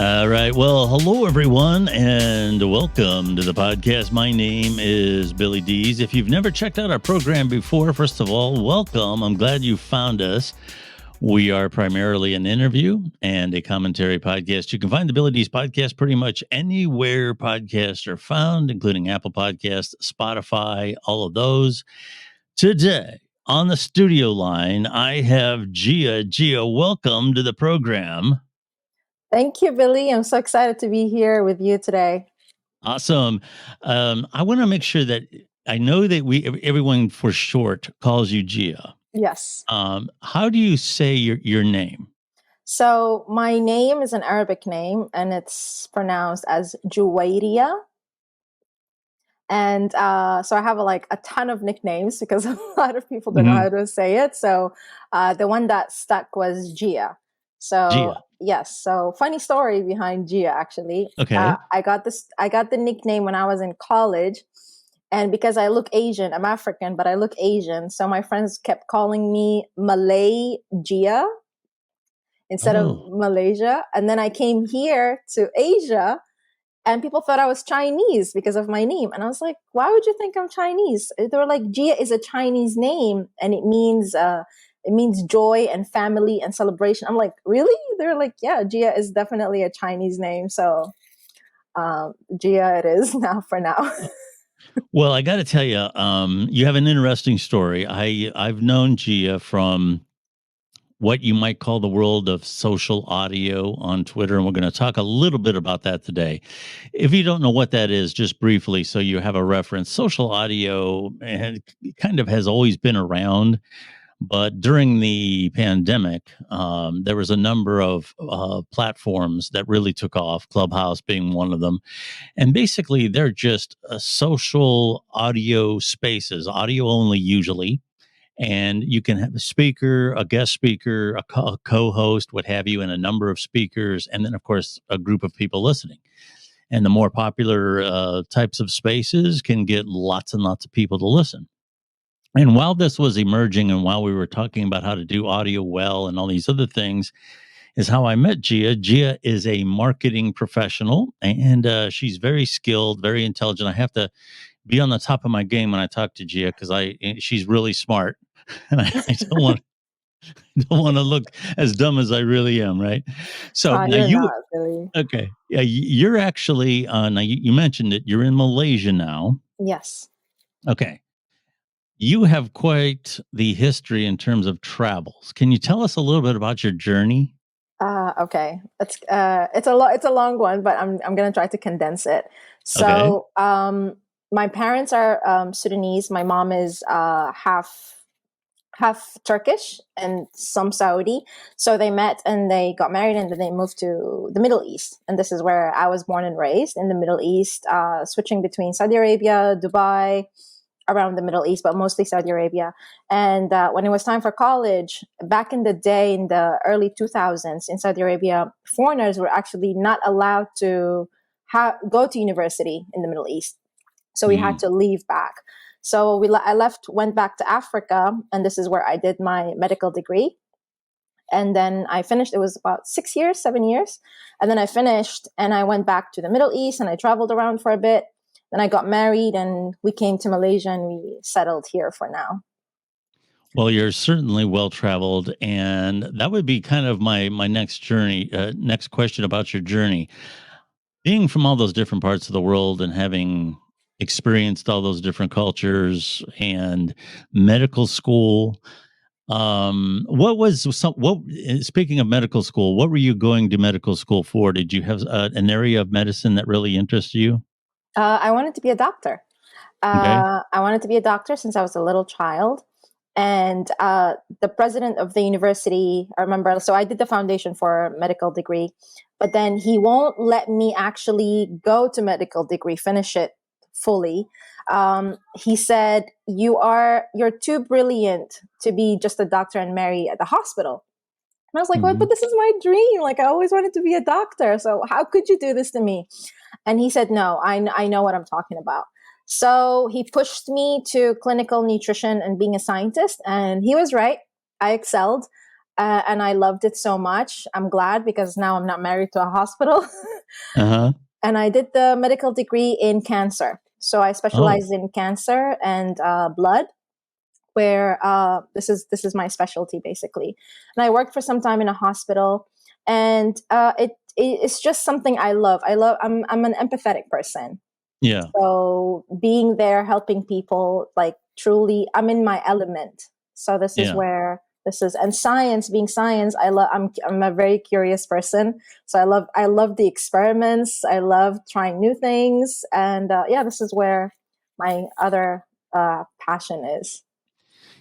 All right. Well, hello, everyone, and welcome to the podcast. My name is Billy Dees. If you've never checked out our program before, first of all, welcome. I'm glad you found us. We are primarily an interview and a commentary podcast. You can find the Billy Dees podcast pretty much anywhere podcasts are found, including Apple Podcasts, Spotify, all of those. Today, on the studio line, I have Gia. Gia, welcome to the program. Thank you, Billy. I'm so excited to be here with you today. Awesome. I want to make sure that I know that everyone for short calls you Gia. Yes. How do you say your name? So my name is an Arabic name, and it's pronounced as Juwayria. And so I have a ton of nicknames because a lot of people don't know how to say it. So the one that stuck was Gia. So Gia. Yes. So funny story behind Gia, actually. Okay. I got the nickname when I was in college. And because I look Asian, I'm African, but I look Asian. So my friends kept calling me Malay Gia instead of Malaysia. And then I came here to Asia and people thought I was Chinese because of my name. And I was like, why would you think I'm Chinese? They were like, Gia is a Chinese name and it means joy and family and celebration. I'm like, really? They're like, yeah, Gia is definitely a Chinese name. So Gia it is now for now. Well, I got to tell you, you have an interesting story. I've known Gia from what you might call the world of social audio on Twitter, and we're going to talk a little bit about that today. If you don't know what that is, just briefly, so you have a reference, social audio kind of has always been around. But during the pandemic, there was a number of platforms that really took off, Clubhouse being one of them. And basically, they're just social audio spaces, audio only usually. And you can have a speaker, a guest speaker, a co-host, what have you, and a number of speakers. And then, of course, a group of people listening. And the more popular types of spaces can get lots and lots of people to listen. And while this was emerging and while we were talking about how to do audio well and all these other things, is how I met Gia. Gia is a marketing professional and she's very skilled, very intelligent. I have to be on the top of my game when I talk to Gia because she's really smart and I don't want to look as dumb as I really am, right? So now you're not, really. Okay. Yeah, you're actually now you mentioned it, you're in Malaysia now. Yes. Okay. You have quite the history in terms of travels. Can you tell us a little bit about your journey? Okay. It's a long one, but I'm going to try to condense it. So, my parents are Sudanese. My mom is half Turkish and some Saudi. So they met and they got married and then they moved to the Middle East. And this is where I was born and raised, in the Middle East, switching between Saudi Arabia, Dubai, around the Middle East, but mostly Saudi Arabia. And when it was time for college, back in the day, in the early 2000s in Saudi Arabia, foreigners were actually not allowed to go to university in the Middle East. So we had to leave back. So I went back to Africa, and this is where I did my medical degree. And then I finished, it was about 7 years. And then I finished and I went back to the Middle East and I traveled around for a bit. Then I got married and we came to Malaysia and we settled here for now. Well, you're certainly well-traveled, and that would be kind of my next question about your journey. Being from all those different parts of the world and having experienced all those different cultures and medical school, speaking of medical school, what were you going to medical school for? Did you have an area of medicine that really interested you? I wanted to be a doctor. I wanted to be a doctor since I was a little child. And the president of the university, I remember, so I did the foundation for medical degree, but then he won't let me actually go to medical degree, finish it fully. He said, you're too brilliant to be just a doctor and marry at the hospital. And I was like, what? But this is my dream. Like, I always wanted to be a doctor. So how could you do this to me? And he said, no, I know what I'm talking about. So he pushed me to clinical nutrition and being a scientist. And he was right. I excelled. and I loved it so much. I'm glad because now I'm not married to a hospital. Uh-huh. And I did the medical degree in cancer. So I Oh, specialize in cancer and blood, where this is my specialty basically. And I worked for some time in a hospital, and it's just something I love. I'm an empathetic person, yeah. so being there helping people, like, truly I'm in my element. So this is Yeah. where this is. And science, being science, I'm a very curious person, so I love the experiments, I love trying new things, and yeah, this is where my other passion is.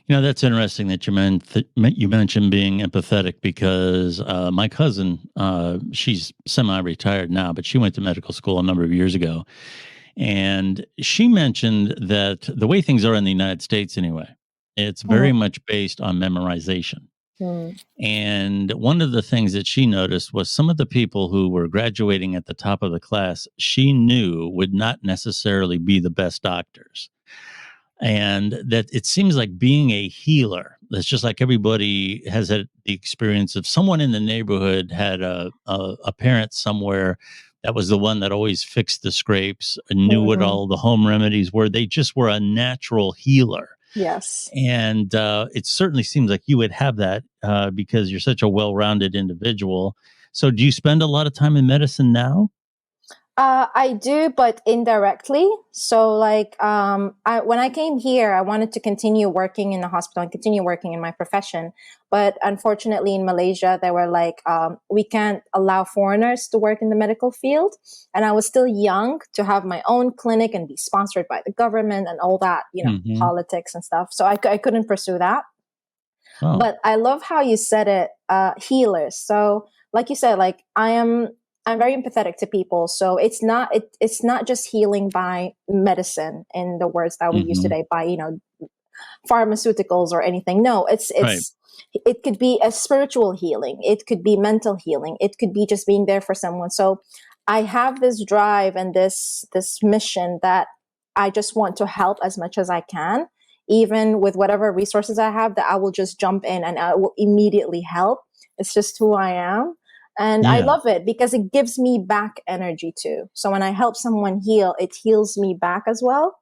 That's interesting that you mentioned being empathetic because my cousin, she's semi-retired now, but she went to medical school a number of years ago, and she mentioned that the way things are in the United States, anyway, it's very Mhm. much based on memorization. Mm. And one of the things that she noticed was some of the people who were graduating at the top of the class, she knew would not necessarily be the best doctors, and that it seems like being a healer, that's just like everybody has had the experience of someone in the neighborhood had a parent somewhere that was the one that always fixed the scrapes and knew what Mhm. all the home remedies were. They just were a natural healer. Yes. And it certainly seems like you would have that because you're such a well-rounded individual. So do you spend a lot of time in medicine now? I do, but indirectly. So, like, when I came here, I wanted to continue working in the hospital and continue working in my profession. But unfortunately, in Malaysia, they were like, we can't allow foreigners to work in the medical field. And I was still young to have my own clinic and be sponsored by the government and all that, Hmm. politics and stuff. So I couldn't pursue that. Oh, But I love how you said it, healers. So, like you said, like, I'm very empathetic to people. So it's not just healing by medicine in the words that we use hmm, today, by pharmaceuticals or anything. No, right. it could be a spiritual healing, it could be mental healing, it could be just being there for someone. So I have this drive and this mission that I just want to help as much as I can, even with whatever resources I have, that I will just jump in and I will immediately help. It's just who I am. And I Yeah. love it because it gives me back energy too. So when I help someone heal, it heals me back as well.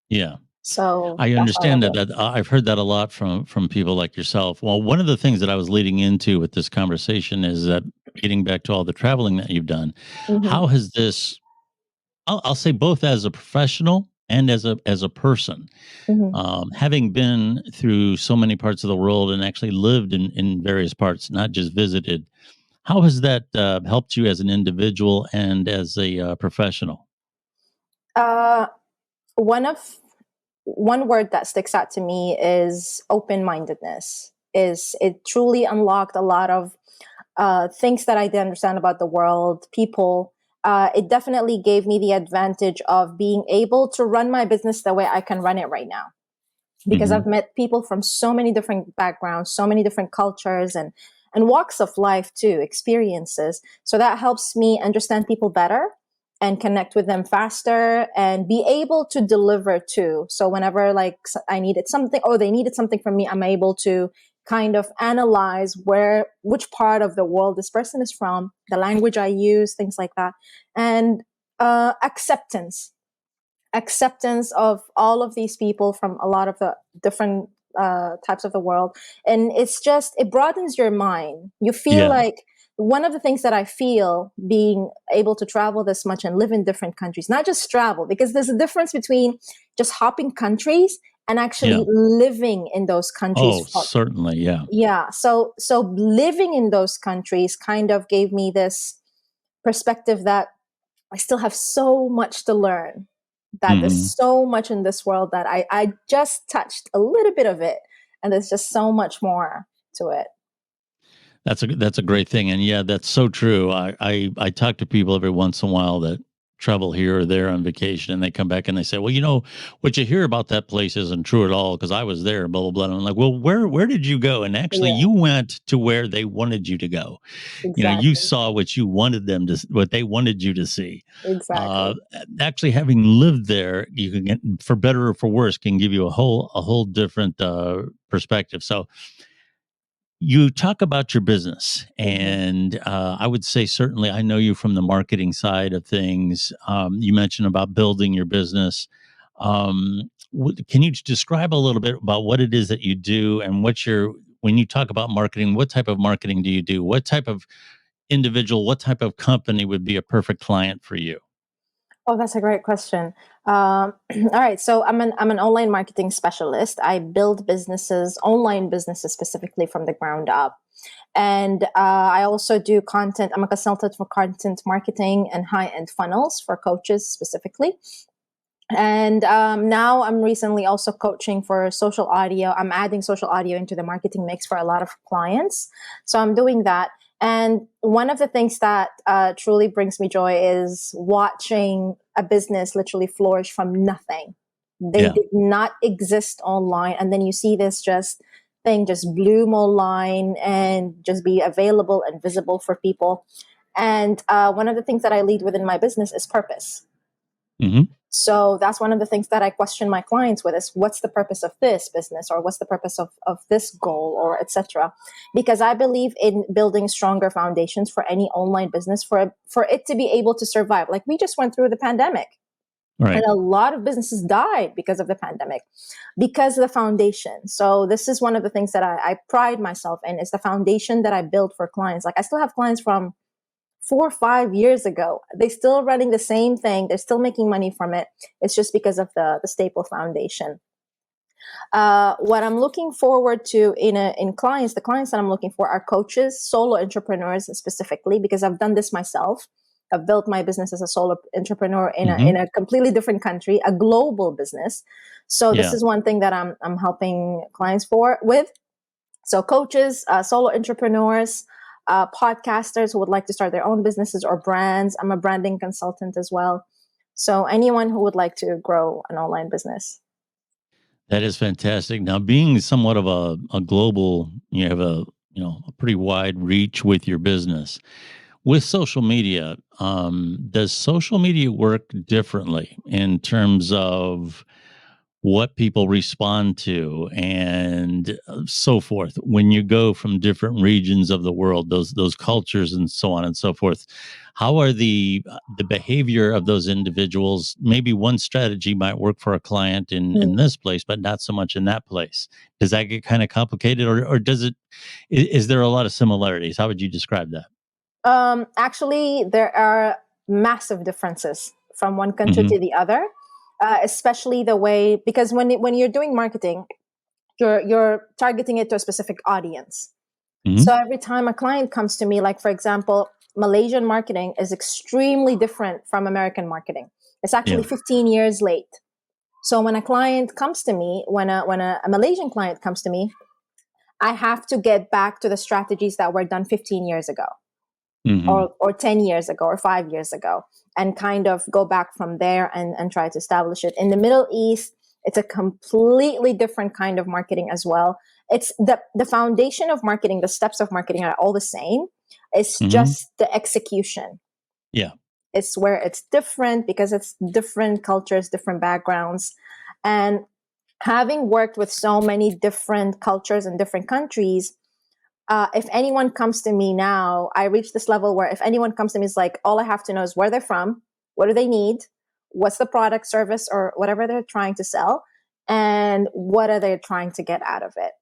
Yeah. So I that's why I understand love that. it. I've heard that a lot from people like yourself. Well, one of the things that I was leading into with this conversation is that getting back to all the traveling that you've done, Hmm. how has this? I'll say both as a professional and as a person, Hmm. having been through so many parts of the world and actually lived in various parts, not just visited. How has that helped you as an individual and as a professional? Uh, one of one word that sticks out to me is open-mindedness. Is it truly unlocked a lot of things that I didn't understand about the world, people. It definitely gave me the advantage of being able to run my business the way I can run it right now, because Hmm. I've met people from so many different backgrounds, so many different cultures and walks of life too, experiences. So that helps me understand people better and connect with them faster and be able to deliver too. So whenever, like, I needed something or they needed something from me, I'm able to kind of analyze which part of the world this person is from, the language I use, things like that. And acceptance of all of these people from a lot of the different types of the world. And it broadens your mind. You feel Yeah. like, one of the things that I feel being able to travel this much and live in different countries, not just travel, because there's a difference between just hopping countries and Yeah. actually living in those countries. Oh, certainly. Yeah. Yeah. So living in those countries kind of gave me this perspective that I still have so much to learn, that there's Hmm. so much in this world that I just touched a little bit of it. And there's just so much more to it. That's a great thing, and yeah, that's so true. I talk to people every once in a while that travel here or there on vacation, and they come back and they say, "Well, what you hear about that place isn't true at all because I was there." Blah blah blah. And I'm like, "Well, where did you go?" And actually, Yeah, you went to where they wanted you to go. You exactly. saw what they wanted you to see. Uh, Exactly. Actually, having lived there, you can get, for better or for worse, can give you a whole different perspective. So You talk about your business, Mhm. and I would say certainly I know you from the marketing side of things. You mentioned about building your business. Can you describe a little bit about what it is that you do and what your when you talk about marketing? What type of marketing do you do? What type of individual, what type of company would be a perfect client for you? Oh, that's a great question. All right, so I'm an online marketing specialist. I build businesses, online businesses specifically from the ground up, and I also do content. I'm a consultant for content marketing and high end funnels for coaches specifically. And now I'm recently also coaching for social audio. I'm adding social audio into the marketing mix for a lot of clients. So I'm doing that. And one of the things that truly brings me joy is watching a business literally flourish from nothing. They Yeah. did not exist online. And then you see this just thing just bloom online and just be available and visible for people. And one of the things that I lead within my business is purpose. Hmm. So that's one of the things that I question my clients with is what's the purpose of this business or what's the purpose of this goal or etc. Because I believe in building stronger foundations for any online business for it to be able to survive. Like we just went through the pandemic and Right. a lot of businesses died because of the pandemic, because of the foundation. So this is one of the things that I pride myself in is the foundation that I build for clients. Like I still have clients from 4 or 5 years ago. They're still running the same thing. They're still making money from it. It's just because of the staple foundation. What I'm looking forward to in clients, the clients that I'm looking for are coaches, solo entrepreneurs specifically, because I've done this myself. I've built my business as a solo entrepreneur in a Hmm. in a completely different country, a global business. So this Yeah. is one thing that I'm helping clients for with. So, coaches, solo entrepreneurs, podcasters who would like to start their own businesses or brands. I'm a branding consultant as well. So, anyone who would like to grow an online business. That is fantastic. Now, being somewhat of a global, you have a pretty wide reach with your business. With social media, does social media work differently in terms of what people respond to and so forth when you go from different regions of the world, those cultures and so on and so forth? How are the behavior of those individuals? Maybe one strategy might work for a client in Mm. this place but not so much in that place. Does that get kind of complicated, or does it is there a lot of similarities? How would you describe that? Actually, there are massive differences from one country Hmm. to the other, especially the way because when you're doing marketing, you're targeting it to a specific audience. Hmm. So every time a client comes to me, like for example, Malaysian marketing is extremely different from American marketing. It's actually Yeah. 15 years late. So when a client comes to me, when a Malaysian client comes to me, I have to get back to the strategies that were done 15 years ago Hmm. or 10 years ago or 5 years ago and kind of go back from there and try to establish it. In the Middle East, it's a completely different kind of marketing as well. It's the foundation of marketing, the steps of marketing are all the same. It's Hmm. just the execution. Yeah. It's where it's different because it's different cultures, different backgrounds. And having worked with so many different cultures and different countries, if anyone comes to me now, I reach this level where if anyone comes to me, it's like all I have to know is where they're from, what do they need, what's the product, service, or whatever they're trying to sell, and what are they trying to get out of it.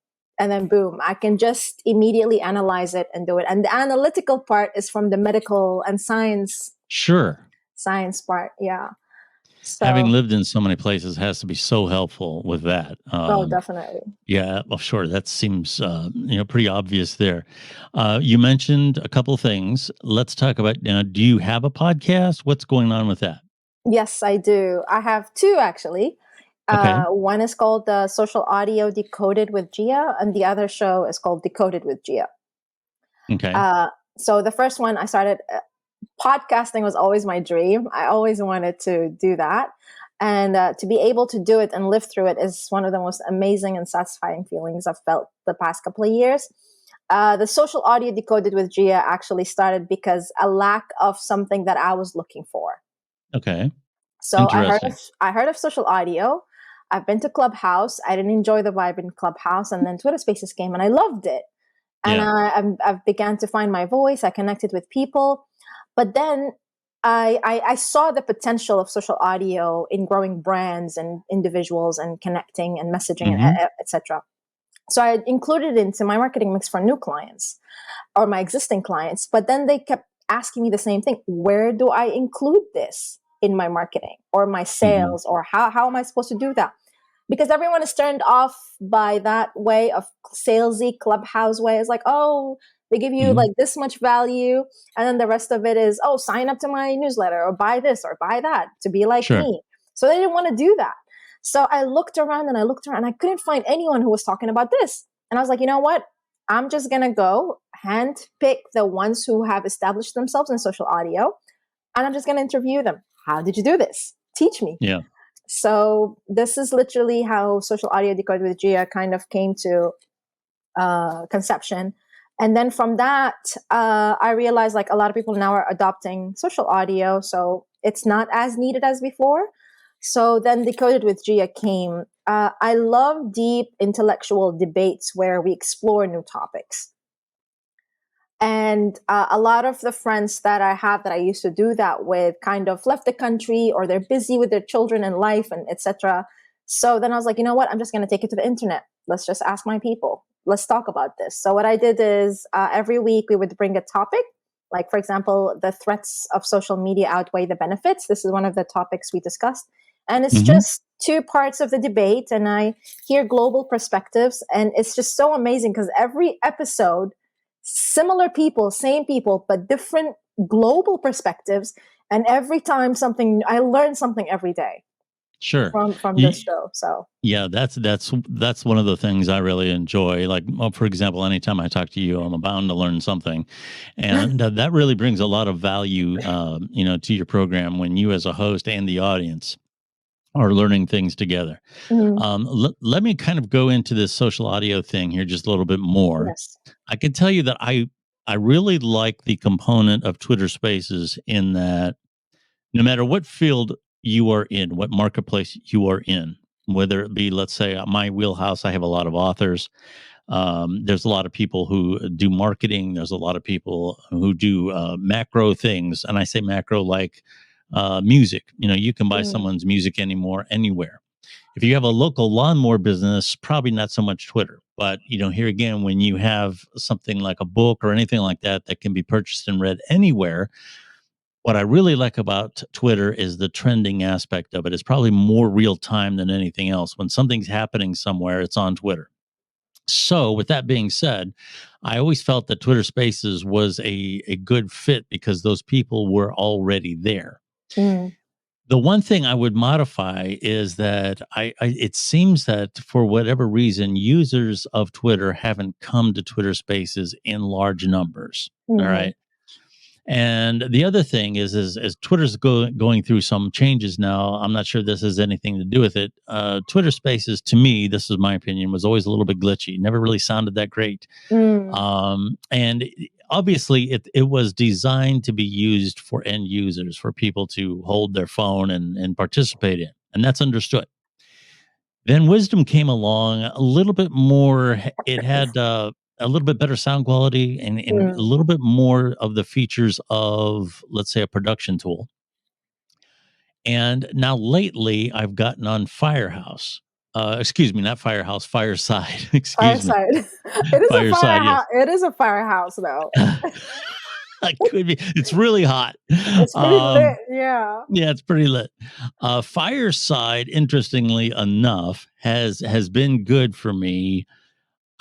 And then boom, I can just immediately analyze it and do it. And the analytical part is from the medical and Sure. science part. Yeah. Having So, lived in so many places has to be so helpful with that. oh, definitely. Yeah, well, sure. That seems pretty obvious there. You mentioned a couple of things. Let's talk about now. Do you have a podcast? What's going on with that? Yes, I do. I have two actually. Okay. One is called Social Audio Decoded with Gia, and the other show is called Decoded with Gia. Okay. Uh, so the first one I started, podcasting was always my dream. I always wanted to do that. And to be able to do it and live through it is one of the most amazing and satisfying feelings I've felt the past couple of years. The Social Audio Decoded with Gia actually started because a lack of something that I was looking for. Okay. So Interesting. I heard of social audio. I've been to Clubhouse. I didn't enjoy the vibe in Clubhouse, and then Twitter Spaces came, and I loved it. And Yeah. I began to find my voice. I connected with people. But then I saw the potential of social audio in growing brands and individuals and connecting and messaging, and Hmm. etc. So I included it into my marketing mix for new clients or my existing clients. But then they kept asking me the same thing. Where do I include this in my marketing or my Hmm. sales, or how am I supposed to do that? Because everyone is turned off by that way of salesy clubhouse way. It's like, oh, they give you Hmm. like this much value, and then the rest of it is, oh, sign up to my newsletter or buy this or buy that to be like Sure. me. So they didn't want to do that. So I looked around and I looked around and I couldn't find anyone who was talking about this. And I was like, you know what? I'm just gonna go hand pick the ones who have established themselves in social audio, and I'm just gonna interview them. How did you do this? Teach me. Yeah. So this is literally how Social Audio Decoded with Gia kind of came to conception. And then from that, I realized like a lot of people now are adopting social audio, so it's not as needed as before. So then Decoded with Gia came. I love deep intellectual debates where we explore new topics. And a lot of the friends that I have that I used to do that with kind of left the country, or they're busy with their children and life and etc. So then I was like, you know what? I'm just going to take it to the internet. Let's just ask my people. Let's talk about this. So what I did is every week we would bring a topic. Like, for example, the threats of social media outweigh the benefits. This is one of the topics we discussed. And it's Hmm. just two parts of the debate. And I hear global perspectives. And it's just so amazing because every episode, similar people, same people, but different global perspectives. And every time something, I learn something every day Sure. from this show. So Yeah, that's one of the things I really enjoy. Like, well, for example, anytime I talk to you, I'm bound to learn something, and that really brings a lot of value, to your program when you, as a host, and the audience are learning things together. mm, Let me kind of go into this social audio thing here just a little bit more. yes. I can tell you that I really like the component of Twitter Spaces in that no matter what field you are in, what marketplace you are in, whether it be, let's say, my wheelhouse, I have a lot of authors. There's a lot of people who do marketing. There's a lot of people who do macro things. And I say macro like music. You can buy Mm, someone's music anywhere. If you have a local lawnmower business, probably not so much Twitter. But here again, when you have something like a book or anything like that that can be purchased and read anywhere, what I really like about Twitter is the trending aspect of it. It's probably more real time than anything else. When something's happening somewhere, it's on Twitter. So, with that being said, I always felt that Twitter Spaces was a good fit because those people were already there. mm, The one thing I would modify is that it seems that for whatever reason, users of Twitter haven't come to Twitter Spaces in large numbers. All mm, right. And the other thing is as Twitter's going through some changes now, I'm not sure this has anything to do with it. Twitter Spaces, to me, this is my opinion, was always a little bit glitchy. Never really sounded that great. mm, And obviously, it was designed to be used for end users, for people to hold their phone and participate in, and that's understood. Then Wisdom came along a little bit more. It had a little bit better sound quality and a mm. little bit more of the features of, let's say, a production tool. And now lately, I've gotten on Firehouse. Excuse me, not Firehouse, Fireside. Excuse me, Fireside. It is a Fireside. firehouse. Yes, It is a firehouse, though. I could be. It's really hot. It's pretty lit. Um, Yeah. Yeah, it's pretty lit. Fireside, interestingly enough, has been good for me.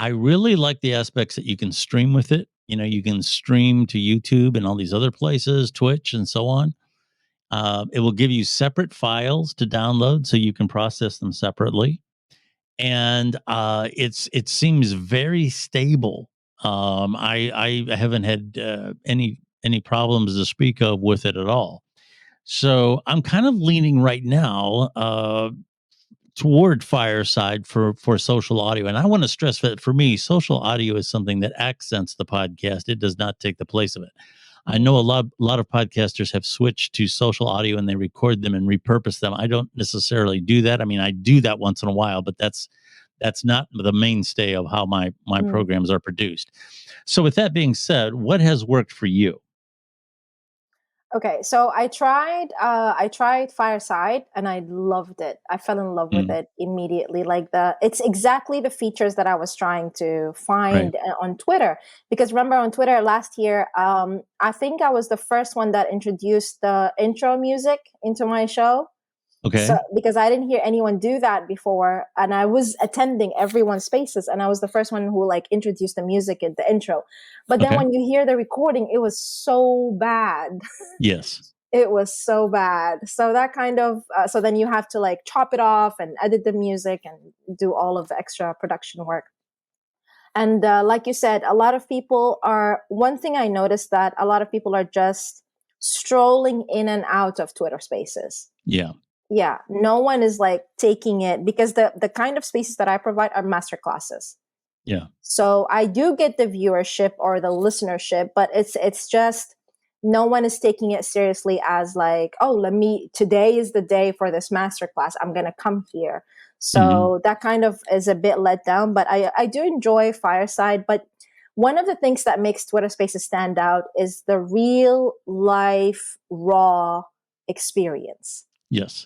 I really like the aspects that you can stream with it. You can stream to YouTube and all these other places, Twitch and so on. It will give you separate files to download so you can process them separately. And it seems very stable. I haven't had any problems to speak of with it at all. So I'm kind of leaning right now toward Fireside for social audio, and I want to stress that for me, social audio is something that accents the podcast. It does not take the place of it. I know a lot of podcasters have switched to social audio and they record them and repurpose them. I don't necessarily do that. I mean, I do that once in a while, but That's not the mainstay of how my Mm. programs are produced. So with that being said, what has worked for you? Okay, so I tried Fireside and I loved it. I fell in love with Mm, it immediately. Like it's exactly the features that I was trying to right. find on Twitter. Because remember on Twitter last year, I think I was the first one that introduced the intro music into my show. So Okay. because I didn't hear anyone do that before, and I was attending everyone's spaces, and I was the first one who like introduced the music in the intro. But then Okay. when you hear the recording, it was so bad. Yes. It was so bad. So that kind of so then you have to like chop it off and edit the music and do all of the extra production work. And like you said, a lot of people are. One thing I noticed that a lot of people are just strolling in and out of Twitter Spaces. Yeah. Yeah, no one is like taking it because the kind of spaces that I provide are master classes. Yeah. So I do get the viewership or the listenership, but it's just no one is taking it seriously as like, oh, let me today is the day for this masterclass. I'm gonna come here. Hmm. So that kind of is a bit let down, but I do enjoy Fireside. But one of the things that makes Twitter Spaces stand out is the real life raw experience. Yes.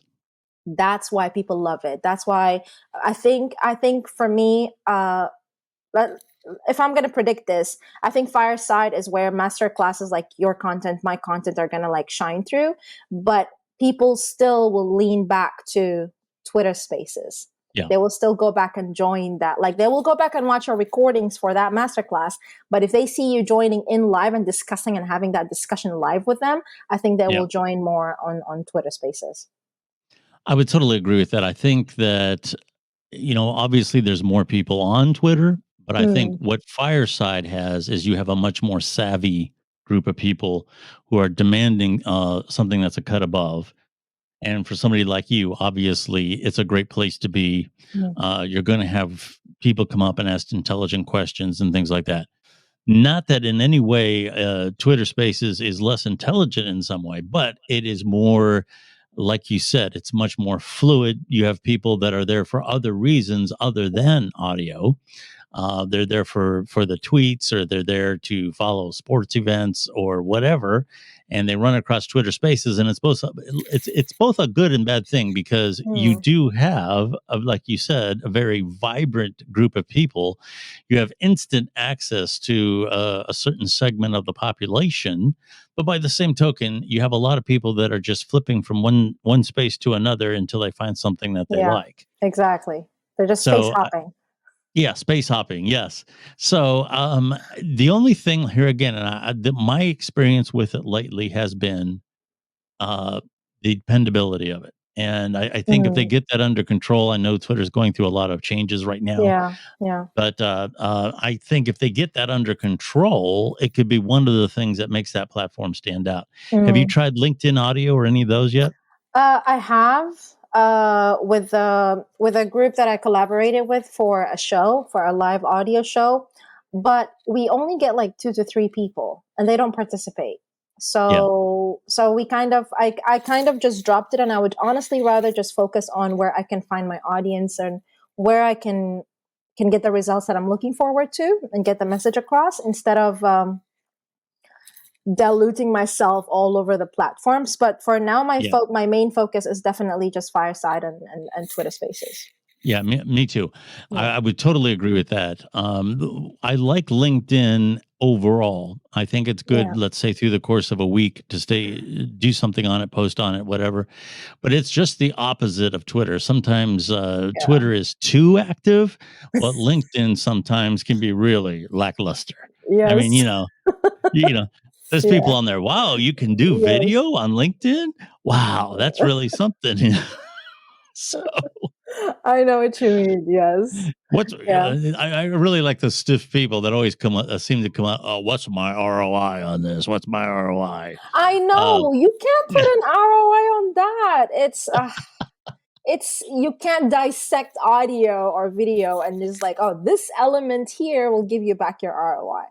That's why people love it. That's why I think for me, but if I'm going to predict this, I think Fireside is where master classes like your content, my content are going to like shine through, but people still will lean back to Twitter Spaces. Yeah. They will still go back and join that. Like they will go back and watch our recordings for that masterclass. But if they see you joining in live and discussing and having that discussion live with them, I think they Yeah. will join more on Twitter Spaces. I would totally agree with that. I think that, obviously there's more people on Twitter, but I think Mm, what Fireside has is you have a much more savvy group of people who are demanding something that's a cut above. And for somebody like you, obviously, it's a great place to be. mm, You're going to have people come up and ask intelligent questions and things like that. Not that in any way Twitter Spaces is less intelligent in some way, but it is more, like you said, it's much more fluid. You have people that are there for other reasons other than audio. They're there for the tweets, or they're there to follow sports events or whatever, and they run across Twitter Spaces, and it's both a good and bad thing because you mm. do have, like you said, a very vibrant group of people. You have instant access to a certain segment of the population, but by the same token, you have a lot of people that are just flipping from one space to another until they find something that they Yeah, like. exactly. They're just space So hopping. yeah, space hopping. Yes. So the only thing here again, and my experience with it lately has been uh, the dependability of it. And I think if they Mm, get that under control, I know Twitter's going through a lot of changes right now, yeah, yeah. but I think if they get that under control, it could be one of the things that makes that platform stand out. Have you Mm. tried LinkedIn Audio or any of those yet? I have with a group that I collaborated with for a show, for a live audio show, but we only get like 2 to 3 people, and they don't participate. Yeah. So we kind of I kind of just dropped it, and I would honestly rather just focus on where I can find my audience and where I can get the results that I'm looking forward to and get the message across instead of diluting myself all over the platforms. But for now, Yeah. my main focus is definitely just Fireside and Twitter Spaces. Yeah, me too. I, Yeah, I would totally agree with that. I like LinkedIn overall. I think it's yeah, good, let's say through the course of a week to do something on it, post on it, whatever. But it's just the opposite of Twitter. Sometimes yeah. Twitter is too active, but LinkedIn sometimes can be really lackluster. I mean, Yes. you know, there's people Yeah. on there. Wow, you can do Yes. video on LinkedIn. Wow, that's really something. So I know what you mean. Yes. What's Yeah. I really like the stiff people that always seem to come out. Oh, what's my ROI on this? What's my ROI? I Uh, know. You can't put an ROI on that. It's you can't dissect audio or video and just like, oh, this element here will give you back your ROI.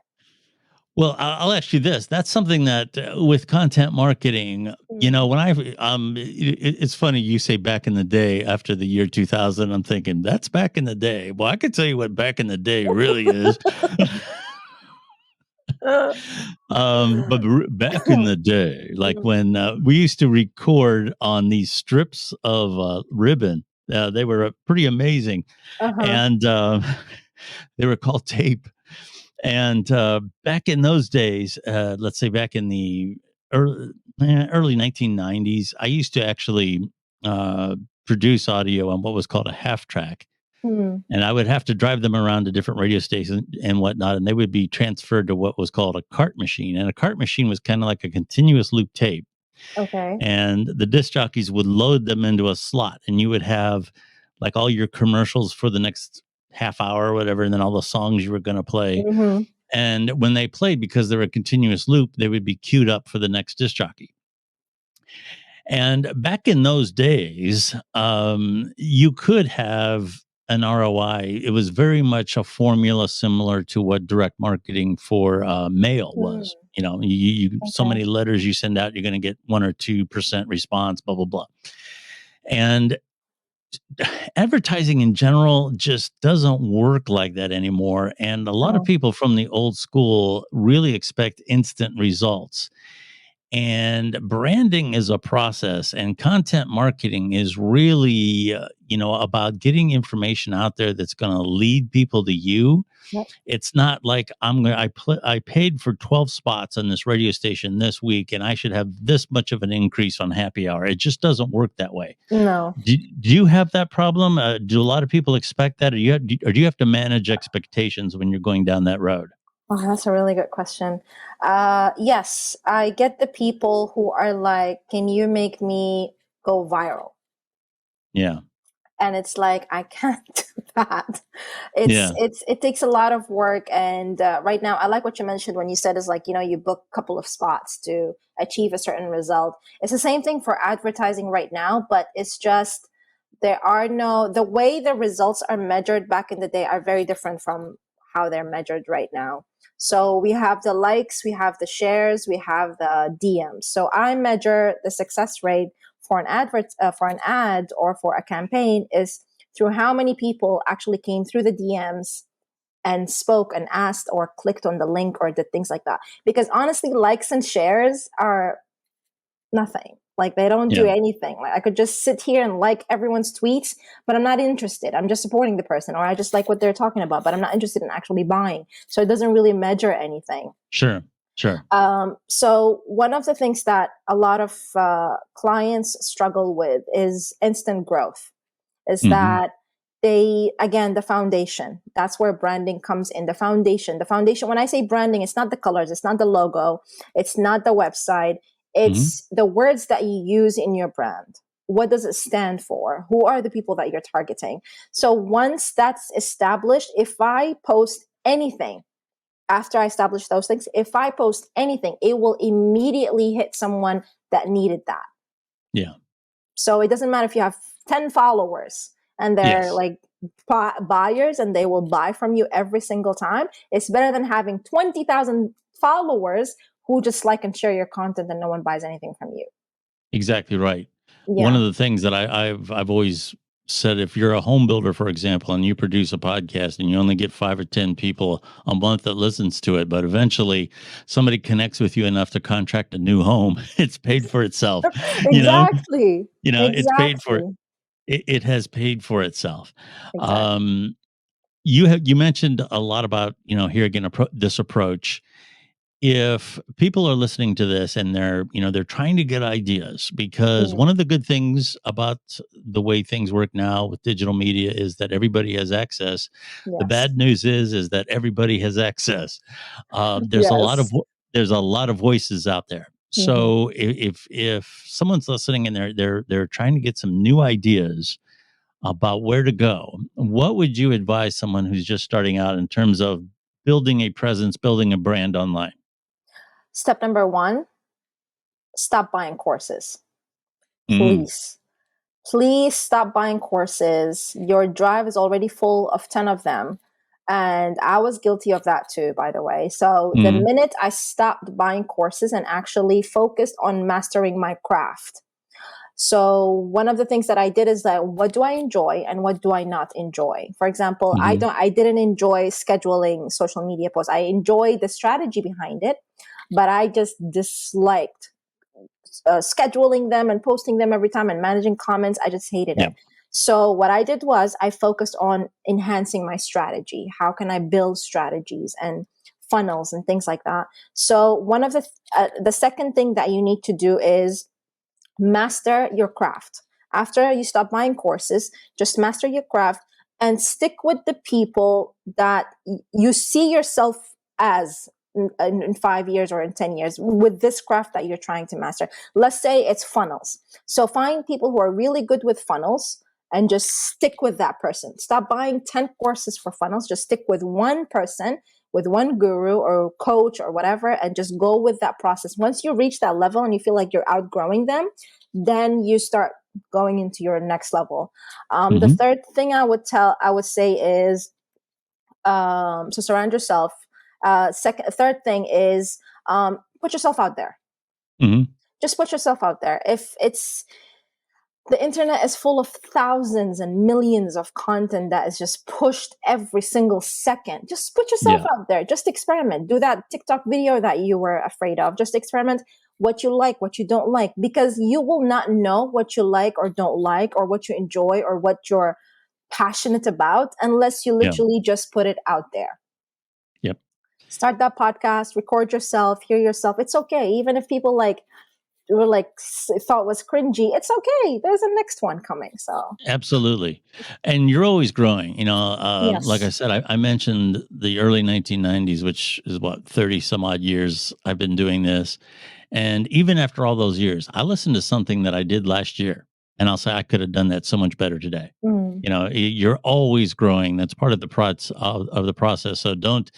Well, I'll ask you this. That's something that with content marketing, Mm. when it's funny you say back in the day after the year 2000, I'm thinking that's back in the day. Well, I could tell you what back in the day really is. But back in the day, like Mm. when we used to record on these strips of ribbon, they were pretty amazing. Uh-huh. And they were called tape. And back in those days, let's say back in the early, early 1990s, I used to actually uh, produce audio on what was called a half track. Mm. And I would have to drive them around to different radio stations and whatnot. And they would be transferred to what was called a cart machine. And a cart machine was kind of like a continuous loop tape. Okay. And the disc jockeys would load them into a slot. And you would have like all your commercials for the next half hour or whatever. And then all the songs you were going to play. Mm-hmm. And when they played, because they're a continuous loop, they would be queued up for the next disc jockey. And back in those days, you could have an ROI. It was very much a formula similar to what direct marketing for mail Mm. was. You so Okay. many letters you send out, you're going to get 1 or 2% response, blah blah blah. And advertising in general just doesn't work like that anymore. And a lot of No. people from the old school really expect instant results. And branding is a process, and content marketing is really, about getting information out there that's going to lead people to you. Yep. It's not like I paid for 12 spots on this radio station this week, and I should have this much of an increase on happy hour. It just doesn't work that way. No. Do you have that problem? Do a lot of people expect that, or do you have to manage expectations when you're going down that road? Oh, that's a really good question. Yes, I get the people who are like, "Can you make me go viral?" Yeah, And it's like, I can't do that. It's yeah, it takes a lot of work. And right now, I like what you mentioned when you said is like, you book a couple of spots to achieve a certain result. It's the same thing for advertising right now, but it's just the way the results are measured back in the day are very different from how they're measured right now. So we have the likes, we have the shares, we have the DMs. So I measure the success rate for an ad or for a campaign is through how many people actually came through the DMs and spoke and asked or clicked on the link or did things like that. Because honestly, likes and shares are nothing. Like they don't do yeah, anything. Like I could just sit here and like everyone's tweets, but I'm not interested. I'm just supporting the person, or I just like what they're talking about, but I'm not interested in actually buying. So it doesn't really measure anything. sure, sure. So one of the things that a lot of clients struggle with is instant growth. Is Hmm. that again, the foundation. That's where branding comes in. The foundation. The foundation. When I say branding, it's not the colors, it's not the logo, it's not the website. Hmm. It's the words that you use in your brand. What does it stand for? Who are the people that you're targeting? So once that's established, if I post anything after I establish those things, if I post anything, it will immediately hit someone that needed that. Yeah. So it doesn't matter if you have 10 followers and they're Yes. like buyers and they will buy from you every single time. It's better than having 20,000 followers who just like and share your content and no one buys anything from you. Exactly right. One of Yeah. the things that I've always said, if you're a home builder, for example, and you produce a podcast and you only get 5 or 10 people a month that listens to it, but eventually somebody connects with you enough to contract a new home, it's paid for itself. You know, Exactly. it's paid for Exactly. it has paid for itself. Exactly. Um, you mentioned a lot about here again this approach. If people are listening to this and they're trying to get ideas, because Mm, one of the good things about the way things work now with digital media is that everybody has access. The yes. bad news is that everybody has access. There's a lot of Yes. there's a lot of voices out there. Hmm. So if someone's listening and they're trying to get some new ideas about where to go, what would you advise someone who's just starting out in terms of building a presence, building a brand online? Step number one, stop buying courses. Mm, Please. Please stop buying courses. Your drive is already full of 10 of them. And I was guilty of that too, by the way. So the Mm-hmm. minute I stopped buying courses and actually focused on mastering my craft. So one of the things that I did is that what do I enjoy and what do I not enjoy? For example, Mm-hmm. I didn't enjoy scheduling social media posts. I enjoyed the strategy behind it, but I just disliked scheduling them and posting them every time and managing comments. I just hated Yeah. it. So what I did was I focused on enhancing my strategy. How can I build strategies and funnels and things like that? So one of the second thing that you need to do is master your craft. After you stop buying courses, just master your craft and stick with the people that you see yourself as in 5 years or in 10 years with this craft that you're trying to master. Let's say it's funnels. So find people who are really good with funnels and just stick with that person. Stop buying 10 courses for funnels. Just stick with one person, with one guru or coach or whatever, and just go with that process. Once you reach that level and you feel like you're outgrowing them, then you start going into your next level. The Mm-hmm. third thing I would say is, so surround yourself. Third thing is, put yourself out there. Mm-hmm. Just put yourself out there. If it's the internet is full of thousands and millions of content that is just pushed every single second. Just put yourself Yeah. out there. Just experiment. Do that TikTok video that you were afraid of. Just experiment what you like, what you don't like, because you will not know what you like or don't like, or what you enjoy or what you're passionate about, unless you Yeah. literally just put it out there. Yep. Start that podcast, record yourself, hear yourself. It's okay. Even if people thought was cringy, it's okay. There's a next one coming. So Absolutely. And you're always growing. Like I yes. said, I mentioned the early 1990s, which is what, 30 some odd years I've been doing this. And even after all those years, I listened to something that I did last year, and I'll say I could have done that so much better today. Mm, You're always growing. That's part of the of the process. So don't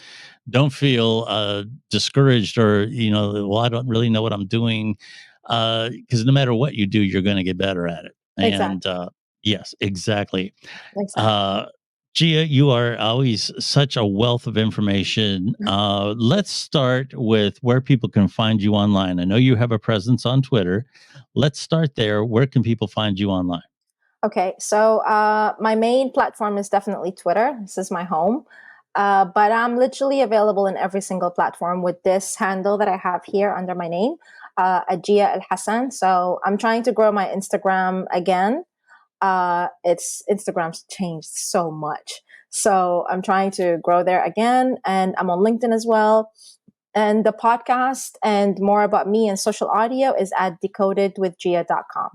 feel discouraged, or well, I don't really know what I'm doing, because no matter what you do, you're going to get better at it. And exactly. yes, exactly. Exactly. uh Gia, you are always such a wealth of information. Let's start with where people can find you online. I know you have a presence on Twitter. Let's start there. Where can people find you online? Okay. So my main platform is definitely Twitter. This is my home. But I'm literally available in every single platform with this handle that I have here under my name, Juwayria Elhassan. So I'm trying to grow my Instagram again. It's Instagram's changed so much. So I'm trying to grow there again. And I'm on LinkedIn as well. And the podcast and more about me and social audio is at decodedwithgia.com.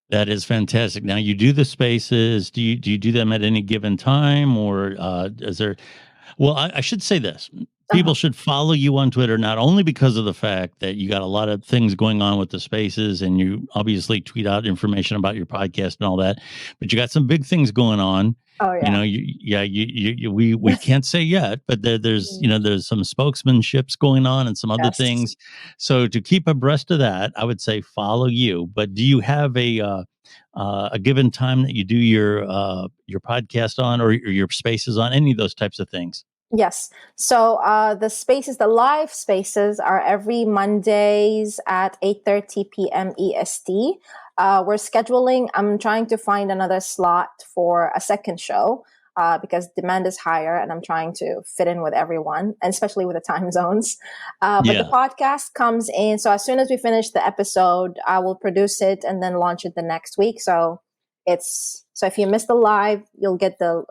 That is fantastic. Now, you do the spaces. Do you do them at any given time, or is there? Well, I should say this. Uh-huh. People should follow you on Twitter, not only because of the fact that you got a lot of things going on with the spaces, and you obviously tweet out information about your podcast and all that, but you got some big things going on. Oh, You yeah. know, we can't say yet, but there's some spokesmanships going on and some other Yes. things. So to keep abreast of that, I would say follow you. But do you have a given time that you do your podcast on, or your spaces on, any of those types of things? Yes. So the live spaces are every Mondays at 8:30 p.m. EST. We're scheduling. I'm trying to find another slot for a second show because demand is higher, and I'm trying to fit in with everyone, and especially with the time zones. But the Yeah. podcast comes in. So as soon as we finish the episode, I will produce it and then launch it the next week. So if you miss the live, you'll get the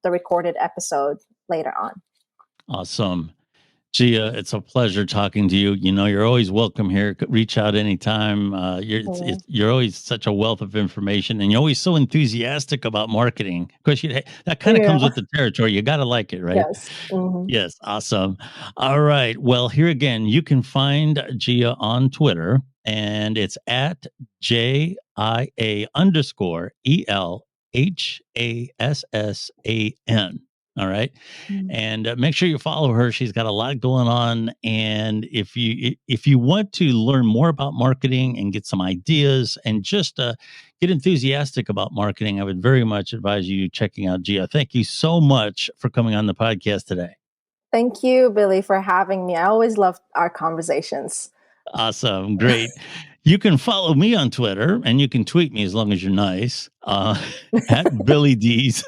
recorded episode later on. Awesome. Gia, it's a pleasure talking to you. You're always welcome here. Reach out anytime. You're always such a wealth of information, and you're always so enthusiastic about marketing. Of course, that kind of Yeah. comes with the territory. You got to like it, right? Yes. Hmm. Yes. Awesome. All right. Well, here again, you can find Gia on Twitter, and it's at JIA_ELHASSAN. All right. Mm. And make sure you follow her. She's got a lot going on. And if you want to learn more about marketing and get some ideas and just get enthusiastic about marketing, I would very much advise you checking out Gia. Thank you so much for coming on the podcast today. Thank you, Billy, for having me. I always love our conversations. Awesome. Great. You can follow me on Twitter and you can tweet me as long as you're nice at Billy D's.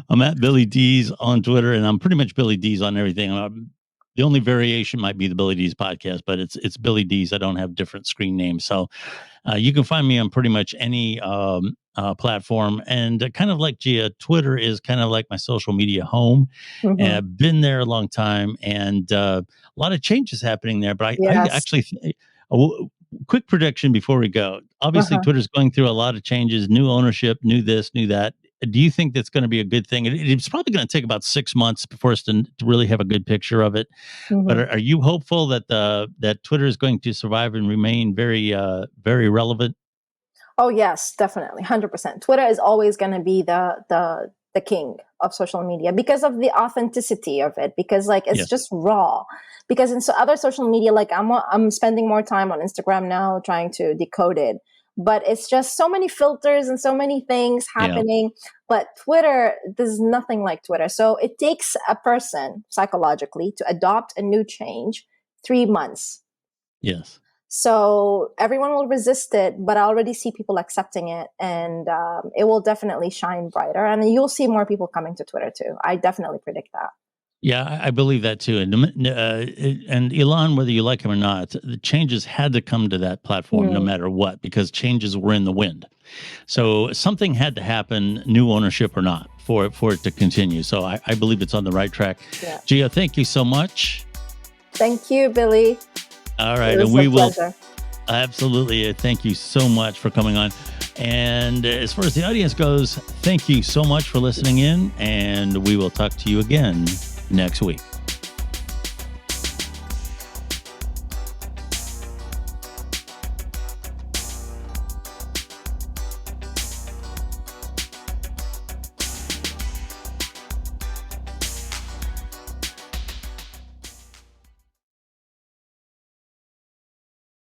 I'm at Billy D's on Twitter, and I'm pretty much Billy D's on everything. The only variation might be the Billy D's podcast, but it's Billy D's. I don't have different screen names, so you can find me on pretty much any platform. And kind of like Gia, Twitter is kind of like my social media home. And Hmm. I've been there a long time, and a lot of changes happening there. But I Yes. actually. Quick prediction before we go. Obviously, Uh-huh. Twitter's going through a lot of changes, new ownership, new this, new that. Do you think that's going to be a good thing? It's probably going to take about 6 months for us to really have a good picture of it. But Hmm. are you hopeful that that Twitter is going to survive and remain very relevant? Oh yes, definitely, 100%. Twitter is always going to be the king of social media because of the authenticity of it. Because like it's Yes. just raw. Because in other social media, like I'm spending more time on Instagram now trying to decode it. But it's just so many filters and so many things Yeah. happening. But Twitter, there's nothing like Twitter. So it takes a person psychologically to adopt a new change 3 months. Yes. So everyone will resist it, but I already see people accepting it, and it will definitely shine brighter. And you'll see more people coming to Twitter too. I definitely predict that. Yeah, I believe that too. And Elon, whether you like him or not, the changes had to come to that platform no Mm, matter what, because changes were in the wind. So something had to happen, new ownership or not, for it to continue. So I believe it's on the right track. yeah. Gia, thank you so much. Thank you, Billy. All It right, and was a we will pleasure. absolutely thank you so much for coming on. And as far as the audience goes, thank you so much for listening in, and we will talk to you again next week.